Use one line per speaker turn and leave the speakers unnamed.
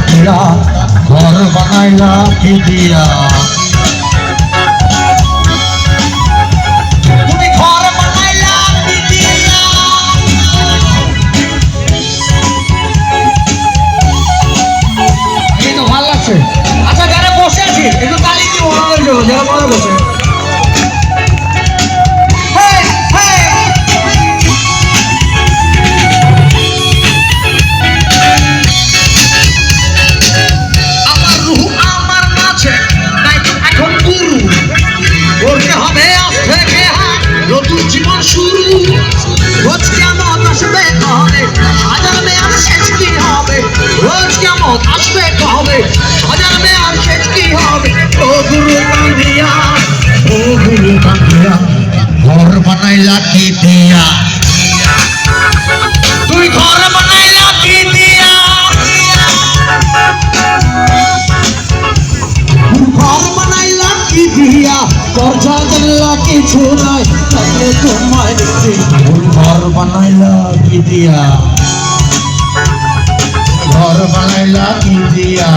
দিয়া ঘর বানাইলা কি দিয়া তুমি ঘর বানাইলা কি দিয়া এই তো ভালো লাগছে আচ্ছা যারা বসে আছি একটু তালি দিয়ে মনে হইলো যারা মনে বসে জীবন শুরু রোজ কেমন আসবে কবে হাজার মেয়ার শেষ কি হবে রোজ কেমন আসবে কবে হাজার মেয়ার শেষ কি হবে ও গুরু কান্দিয়া ঘর বানাইলা কি দিয়া তুই ঘর বানাইলা কি দিয়া ঘর বানাইলা কি দিয়া দরজা জানলা কিছু নাই তাহলে তোমায় ঘর বানাইলা কি দিয়া ঘর বানাইলা কি দিয়া